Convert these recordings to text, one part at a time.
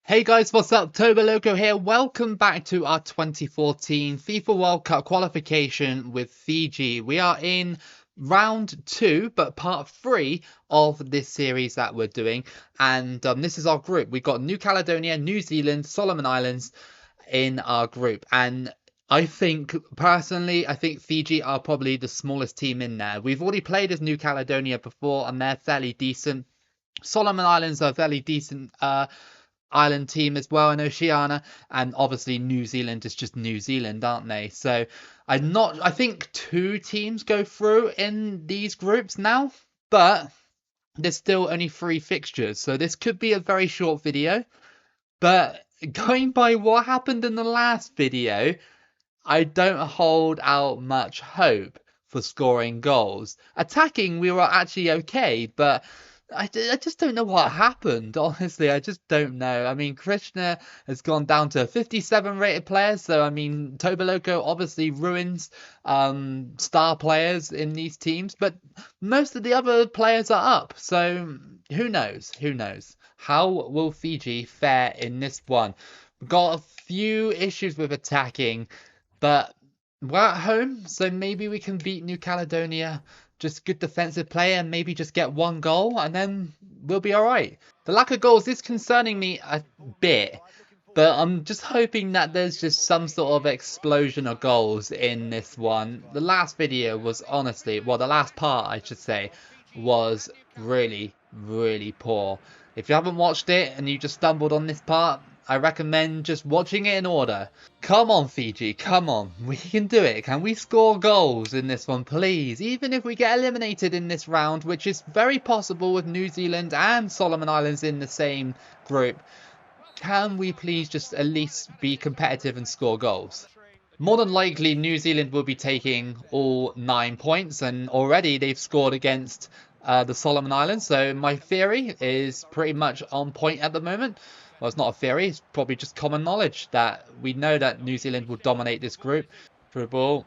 Hey guys, what's up? Toboloco here. Welcome back to our 2014 FIFA World Cup qualification with Fiji. We are in round 2, but part 3 of this series that we're doing. And this is our group. We've got New Caledonia, New Zealand, Solomon Islands in our group. And personally, I think Fiji are probably the smallest team in there. We've already played as New Caledonia before, and they're fairly decent. Solomon Islands are a fairly decent island team as well in Oceania, and obviously New Zealand is just New Zealand, aren't they? So I think 2 teams go through in these groups now, but there's still only 3 fixtures, so this could be a very short video. But going by what happened in the last video, I don't hold out much hope for scoring goals. Attacking, we were actually okay, but I just don't know what happened. Honestly, I just don't know. I mean, Krishna has gone down to 57 rated players. So, I mean, Toboloco obviously ruins star players in these teams. But most of the other players are up. So, who knows? Who knows? How will Fiji fare in this one? We've got a few issues with attacking, but we're at home. So, maybe we can beat New Caledonia. Just good defensive play and maybe just get 1 goal and then we'll be alright. The lack of goals is concerning me a bit, but I'm just hoping that there's just some sort of explosion of goals in this one. The last video was honestly, well, the last part I should say, was really, really poor. If you haven't watched it and you just stumbled on this part, I recommend just watching it in order. Come on, Fiji, come on. We can do it. Can we score goals in this one, please? Even if we get eliminated in this round, which is very possible with New Zealand and Solomon Islands in the same group, can we please just at least be competitive and score goals? More than likely, New Zealand will be taking all 9 points, and already they've scored against the Solomon Islands, so my theory is pretty much on point at the moment. Well, it's not a theory, it's probably just common knowledge that we know that New Zealand will dominate this group. Through ball.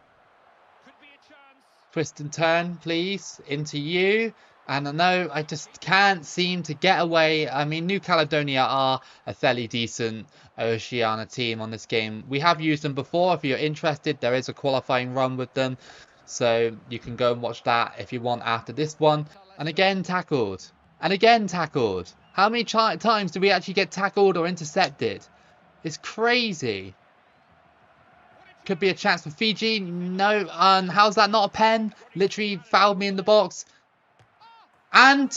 Twist and turn, please, into you. And I know I just can't seem to get away. I mean, New Caledonia are a fairly decent Oceania team on this game. We have used them before. If you're interested, there is a qualifying run with them. So you can go and watch that if you want after this one. And again, tackled. And again, tackled. How many times do we actually get tackled or intercepted? It's crazy. Could be a chance for Fiji. No, how's that not a pen? Literally fouled me in the box. And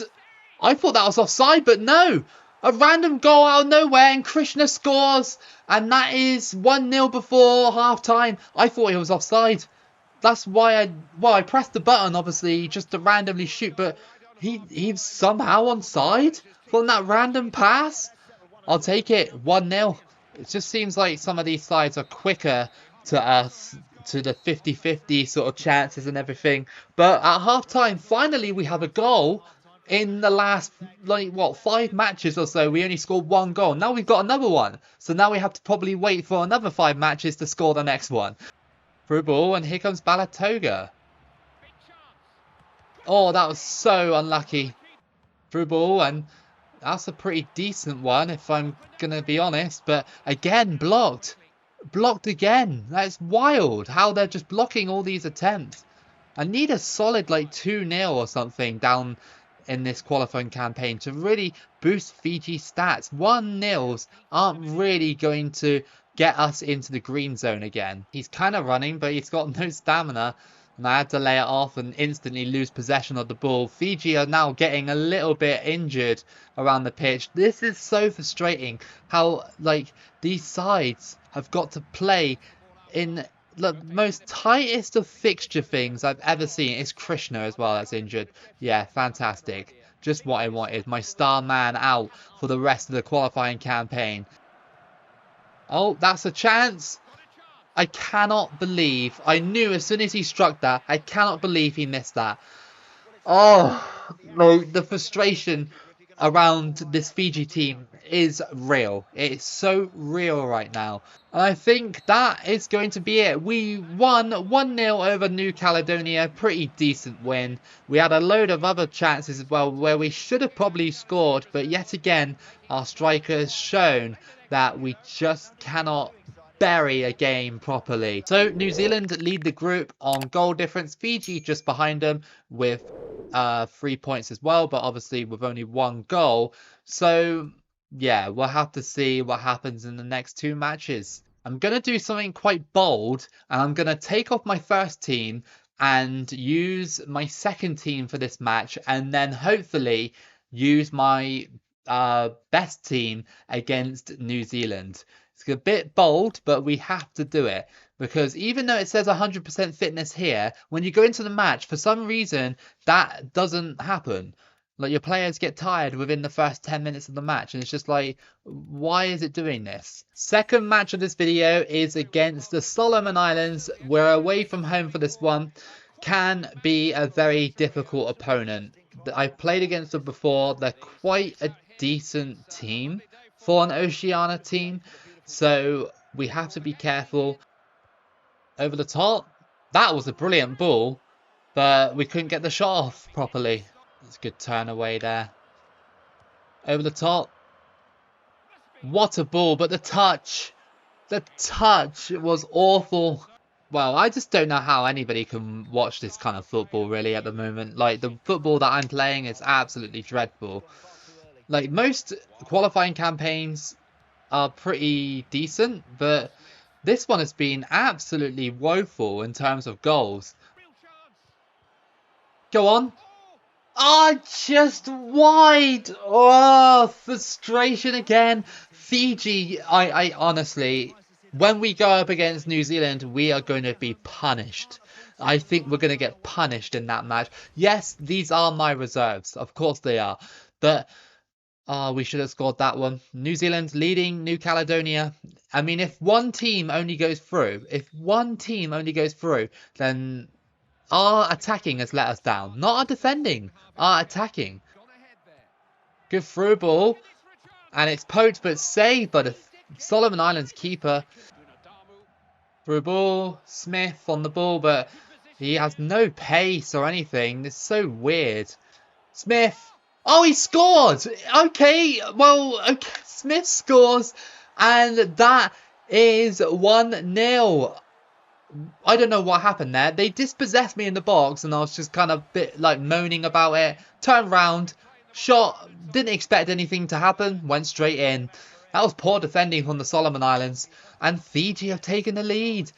I thought that was offside, but no. A random goal out of nowhere and Krishna scores. And that is 1-0 before half-time. I thought it was offside. That's why I pressed the button, obviously, just to randomly shoot. But he's somehow onside from that random pass. I'll take it. 1-0. It just seems like some of these sides are quicker to us, to the 50-50 sort of chances and everything. But at half-time, finally we have a goal. In the last, 5 matches or so, we only scored 1 goal. Now we've got another one. So now we have to probably wait for another 5 matches to score the next one. Through ball, and here comes Balatoga. Oh, that was so unlucky. Through ball, and that's a pretty decent one, if I'm going to be honest. But again, blocked. Blocked again. That's wild how they're just blocking all these attempts. I need a solid 2-0 or something down in this qualifying campaign to really boost Fiji's stats. 1-0s aren't really going to get us into the green zone again. He's kind of running, but he's got no stamina. And I had to lay it off and instantly lose possession of the ball. Fiji are now getting a little bit injured around the pitch. This is so frustrating how, these sides have got to play in the most tightest of fixture things I've ever seen. It's Krishna as well that's injured. Yeah, fantastic. Just what I wanted. My star man out for the rest of the qualifying campaign. Oh, that's a chance. I cannot believe. I knew as soon as he struck that. I cannot believe he missed that. Oh, no, the frustration around this Fiji team is real. It's so real right now. And I think that is going to be it. We won 1-0 over New Caledonia. Pretty decent win. We had a load of other chances as well where we should have probably scored. But yet again, our striker has shown that we just cannot bury a game properly. So New Zealand lead the group on goal difference. Fiji just behind them with 3 points as well, but obviously with only 1 goal. So yeah, we'll have to see what happens in the next 2 matches. I'm going to do something quite bold, and I'm going to take off my first team and use my second team for this match, and then hopefully use my best team against New Zealand. It's a bit bold, but we have to do it. Because even though it says 100% fitness here, when you go into the match, for some reason, that doesn't happen. Like, your players get tired within the first 10 minutes of the match. And it's just like, why is it doing this? Second match of this video is against the Solomon Islands. We're away from home for this one. Can be a very difficult opponent. I've played against them before. They're quite a decent team for an Oceania team. So we have to be careful. Over the top. That was a brilliant ball, but we couldn't get the shot off properly. It's a good turn away there. Over the top. What a ball, but the touch was awful. Well, I just don't know how anybody can watch this kind of football really at the moment. Like, the football that I'm playing is absolutely dreadful. Like, most qualifying campaigns are pretty decent, but this one has been absolutely woeful in terms of goals. Go on. Oh, just wide. Oh, frustration again. Fiji, I honestly, when we go up against New Zealand, we are going to be punished. I think we're going to get punished in that match. Yes, these are my reserves. Of course they are. But we should have scored that one. New Zealand leading New Caledonia. I mean, if one team only goes through, then our attacking has let us down. Not our defending, our attacking. Good through ball. And it's poked, but saved by the Solomon Islands keeper. Through ball. Smith on the ball, but he has no pace or anything. It's so weird. Smith. Oh, he scored! Okay, well, okay. Smith scores, and that is 1-0. I don't know what happened there. They dispossessed me in the box, and I was just kind of a bit like moaning about it. Turned round, shot, didn't expect anything to happen, went straight in. That was poor defending from the Solomon Islands, and Fiji have taken the lead.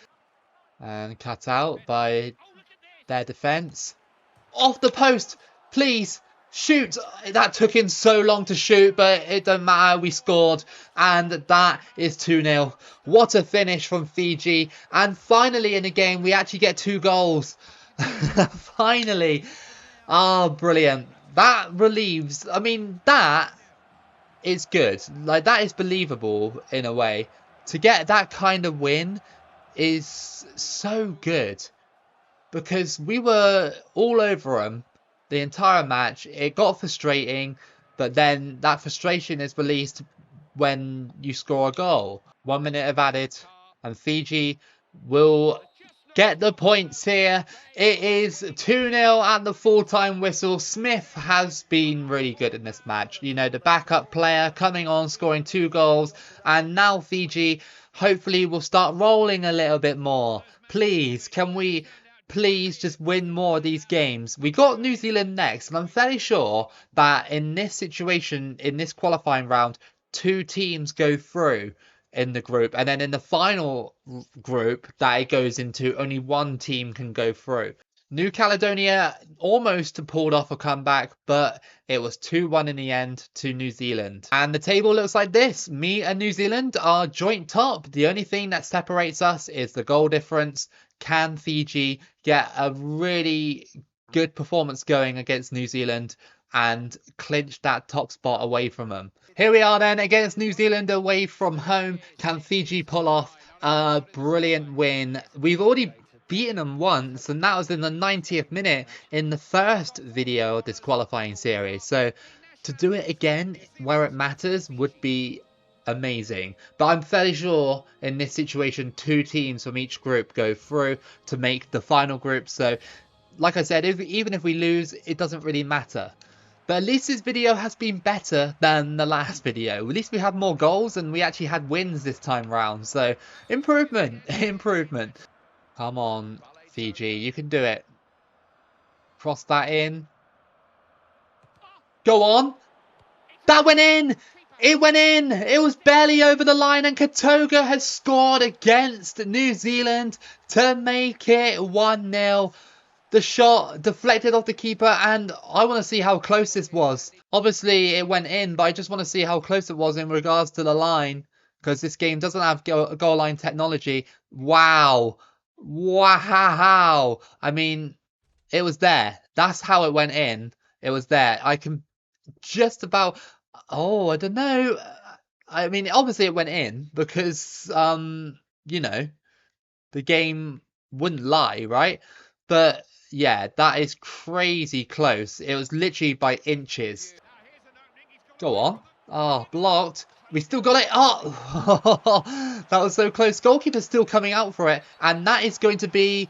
And cut out by their defence. Off the post, please. Shoot! That took him so long to shoot, but it don't matter. We scored, and that is 2-0. What a finish from Fiji. And finally in the game, we actually get 2 goals. Finally. Ah, brilliant. That relieves. I mean, that is good. Like, that is believable in a way. To get that kind of win is so good. Because we were all over them the entire match. It got frustrating, but then that frustration is released when you score a goal. 1 minute of added, and Fiji will get the points here. It is 2-0 at the full-time whistle. Smith has been really good in this match. You know, the backup player coming on, scoring 2 goals, and now Fiji hopefully will start rolling a little bit more. Please, can we please just win more of these games? We got New Zealand next, and I'm fairly sure that in this situation, in this qualifying round, 2 teams go through in the group, and then in the final group that it goes into, only 1 team can go through. New Caledonia almost pulled off a comeback, but it was 2-1 in the end to New Zealand. And the table looks like this. Me and New Zealand are joint top. The only thing that separates us is the goal difference. Can Fiji get a really good performance going against New Zealand and clinch that top spot away from them? Here we are then against New Zealand away from home. Can Fiji pull off a brilliant win? We've already beaten them once, and that was in the 90th minute in the first video of this qualifying series. So to do it again where it matters would be amazing. But I'm fairly sure in this situation, 2 teams from each group go through to make the final group. So, like I said, even if we lose, it doesn't really matter. But at least this video has been better than the last video. At least we had more goals and we actually had wins this time round. So, improvement, improvement. Come on, Fiji, you can do it. Cross that in. Go on. That went in. It went in. It was barely over the line, and Katoga has scored against New Zealand to make it 1-0. The shot deflected off the keeper, and I want to see how close this was. Obviously, it went in, but I just want to see how close it was in regards to the line, because this game doesn't have goal line technology. Wow. Wow. I mean, it was there. That's how it went in. It was there. I can just about... Oh, I don't know. I mean, obviously it went in because, you know, the game wouldn't lie, right? But yeah, that is crazy close. It was literally by inches. Go on. Oh, blocked. We still got it. Oh, that was so close. Goalkeeper's still coming out for it. And that is going to be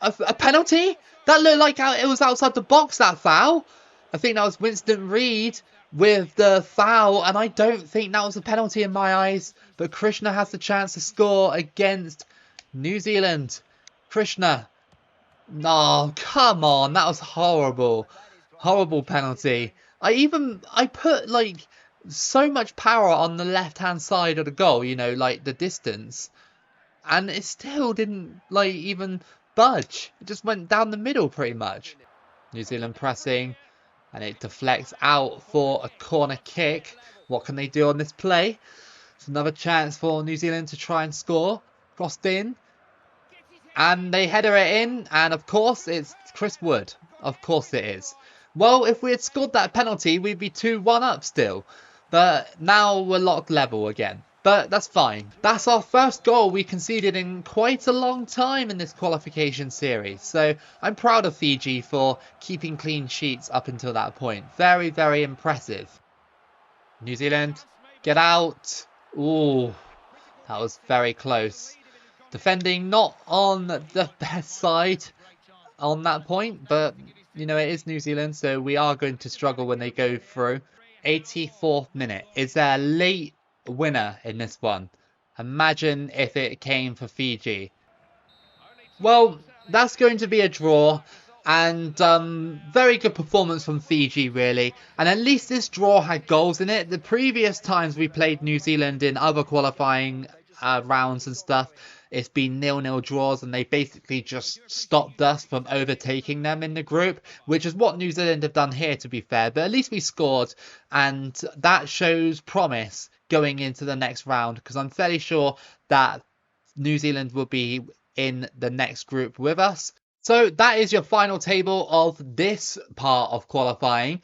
a penalty? That looked like it was outside the box, that foul. I think that was Winston Reid with the foul, and I don't think that was a penalty in my eyes. But Krishna has the chance to score against New Zealand. Krishna. No, come on. That was horrible. Horrible penalty. I put like so much power on the left-hand side of the goal, you know, like the distance. And it still didn't like even budge. It just went down the middle pretty much. New Zealand pressing. And it deflects out for a corner kick. What can they do on this play? It's another chance for New Zealand to try and score. Crossed in. And they header it in. And of course, it's Chris Wood. Of course it is. Well, if we had scored that penalty, we'd be 2-1 up still. But now we're locked level again. But that's fine. That's our first goal we conceded in quite a long time in this qualification series. So I'm proud of Fiji for keeping clean sheets up until that point. Very, very impressive. New Zealand, get out. Ooh, that was very close. Defending not on the best side on that point. But, you know, it is New Zealand, so we are going to struggle when they go through. 84th minute. Is there a late winner in this one? Imagine if it came for Fiji. Well, that's going to be a draw, and very good performance from Fiji, really. And at least this draw had goals in it. The previous times we played New Zealand in other qualifying rounds and stuff, it's been 0-0 draws, and they basically just stopped us from overtaking them in the group, which is what New Zealand have done here, to be fair. But at least we scored, and that shows promise going into the next round, because I'm fairly sure that New Zealand will be in the next group with us. So that is your final table of this part of qualifying.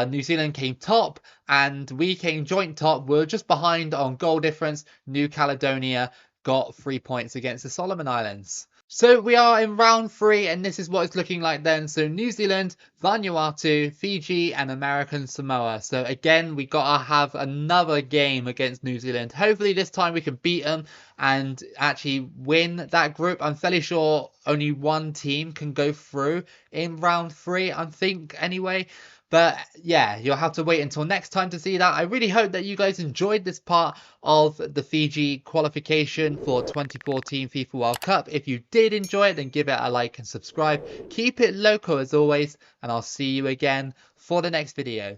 New Zealand came top and we came joint top. We're just behind on goal difference. New Caledonia got 3 points against the Solomon Islands. So we are in round 3, and this is what it's looking like then. So New Zealand, Vanuatu, Fiji and American Samoa. So again, we got to have another game against New Zealand. Hopefully this time we can beat them and actually win that group. I'm fairly sure only one team can go through in round 3, I think, anyway. But yeah, you'll have to wait until next time to see that. I really hope that you guys enjoyed this part of the Fiji qualification for 2014 FIFA World Cup. If you did enjoy it, then give it a like and subscribe. Keep it loco as always, and I'll see you again for the next video.